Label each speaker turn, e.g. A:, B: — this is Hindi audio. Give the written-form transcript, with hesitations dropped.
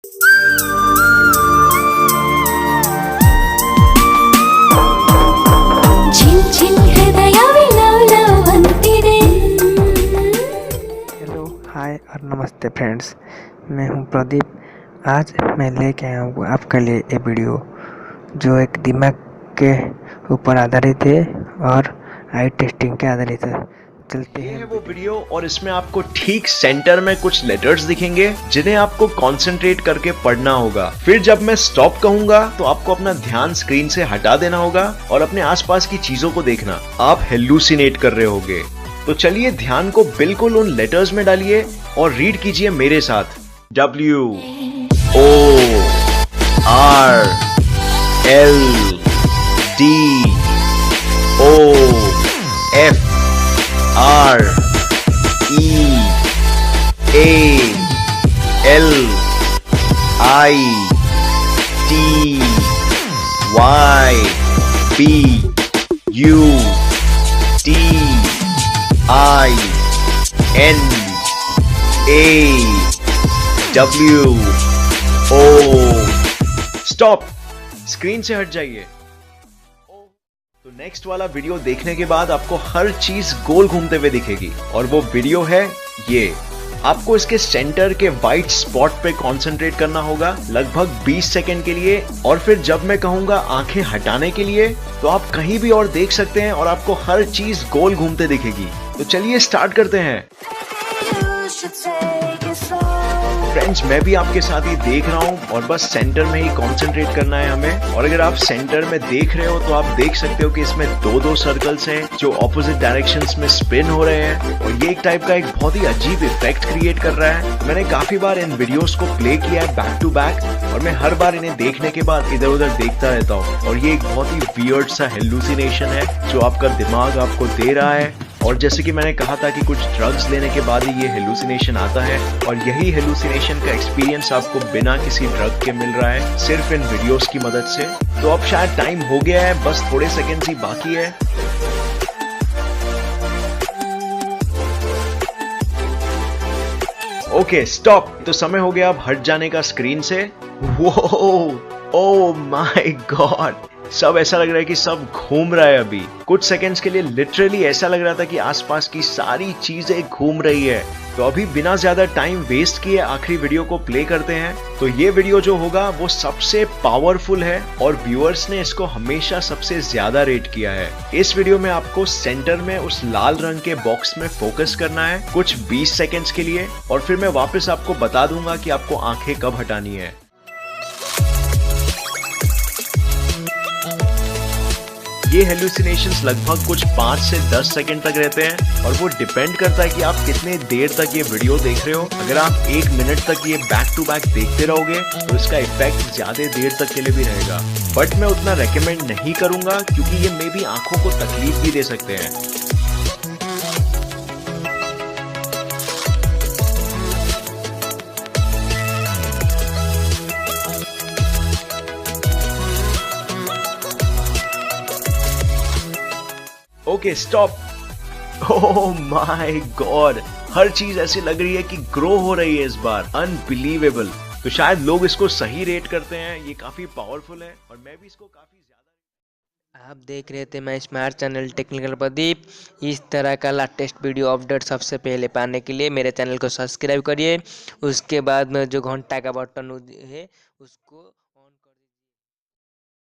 A: हेलो, हाय और नमस्ते फ्रेंड्स। मैं हूं प्रदीप। आज मैं लेके आया हूँ आपके लिए ये वीडियो जो एक दिमाग के ऊपर आधारित है और आई टेस्टिंग के आधारित है। चलते
B: ये
A: हैं
B: है वो वीडियो और इसमें आपको ठीक सेंटर में कुछ लेटर्स दिखेंगे जिन्हें आपको कंसंट्रेट करके पढ़ना होगा। फिर जब मैं स्टॉप कहूंगा तो आपको अपना ध्यान स्क्रीन से हटा देना होगा और अपने आसपास की चीजों को देखना। आप हेलुसिनेट कर रहे होगे। तो चलिए ध्यान को बिल्कुल उन लेटर्स में डालिए और रीड कीजिए मेरे साथ। W O R L D O F R E A L I T Y B U T I N A W O। Stop, screen से हट जाइए। तो नेक्स्ट वाला वीडियो देखने के बाद आपको हर चीज गोल घूमते हुए दिखेगी और वो वीडियो है ये। आपको इसके सेंटर के वाइट स्पॉट पे कंसंट्रेट करना होगा लगभग 20 सेकंड के लिए और फिर जब मैं कहूंगा आंखें हटाने के लिए तो आप कहीं भी और देख सकते हैं और आपको हर चीज गोल घूमते दिखेगी। तो चलिए स्टार्ट करते हैं। फ्रेंड्स, मैं भी आपके साथ ही देख रहा हूँ और बस सेंटर में ही कंसंट्रेट करना है हमें। और अगर आप सेंटर में देख रहे हो तो आप देख सकते हो कि इसमें दो सर्कल्स हैं जो ऑपोजिट डायरेक्शंस में स्पिन हो रहे हैं और ये एक टाइप का एक बहुत ही अजीब इफेक्ट क्रिएट कर रहा है। मैंने काफी बार इन वीडियोस को प्ले किया है बैक टू बैक और मैं हर बार इन्हें देखने के बाद इधर उधर देखता रहता हूँ और ये एक बहुत ही वियर्ड सा हेलुसिनेशन है जो आपका दिमाग आपको दे रहा है। और जैसे कि मैंने कहा था कि कुछ ड्रग्स लेने के बाद ही ये हेलुसिनेशन आता है और यही हेलुसिनेशन का एक्सपीरियंस आपको बिना किसी ड्रग के मिल रहा है सिर्फ इन वीडियोस की मदद से। तो अब शायद टाइम हो गया है, बस थोड़े सेकंड्स ही बाकी है। Okay stop. तो समय हो गया अब हट जाने का स्क्रीन से। वो ओह माय गॉड, सब ऐसा लग रहा है कि सब घूम रहा है। अभी कुछ सेकंड्स के लिए लिटरली ऐसा लग रहा था कि आसपास की सारी चीजें घूम रही है। तो अभी बिना ज्यादा टाइम वेस्ट किए आखिरी वीडियो को प्ले करते हैं। तो ये वीडियो जो होगा वो सबसे पावरफुल है और व्यूअर्स ने इसको हमेशा सबसे ज्यादा रेट किया है। इस वीडियो में आपको सेंटर में उस लाल रंग के बॉक्स में फोकस करना है कुछ 20 सेकंड्स के लिए और फिर मैं वापस आपको बता दूंगा कि आपको आंखें कब हटानी है। ये हेलुसिनेशंस लगभग कुछ 5 से 10 सेकंड तक रहते हैं और वो डिपेंड करता है कि आप कितने देर तक ये वीडियो देख रहे हो। अगर आप 1 मिनट तक ये बैक टू बैक देखते रहोगे तो इसका इफेक्ट ज्यादा देर तक के लिए भी रहेगा, बट मैं उतना रेकमेंड नहीं करूंगा क्योंकि ये मे भी आंखों को तकलीफ भी दे सकते हैं। Okay stop. Oh my god, हर चीज ऐसी लग रही है कि ग्रो हो रही है इस बार। अनबिलीवेबल। तो शायद लोग इसको सही रेट करते हैं, ये काफी पावरफुल है और मैं भी इसको काफी ज्यादा।
A: आप देख रहे थे मैं स्मार्ट चैनल टेक्निकल प्रदीप। इस तरह का लेटेस्ट वीडियो अपडेट सबसे पहले पाने के लिए मेरे चैनल को सब्सक्राइब करिए। उसके बाद में जो घंटा का बटन है उसको ऑन कर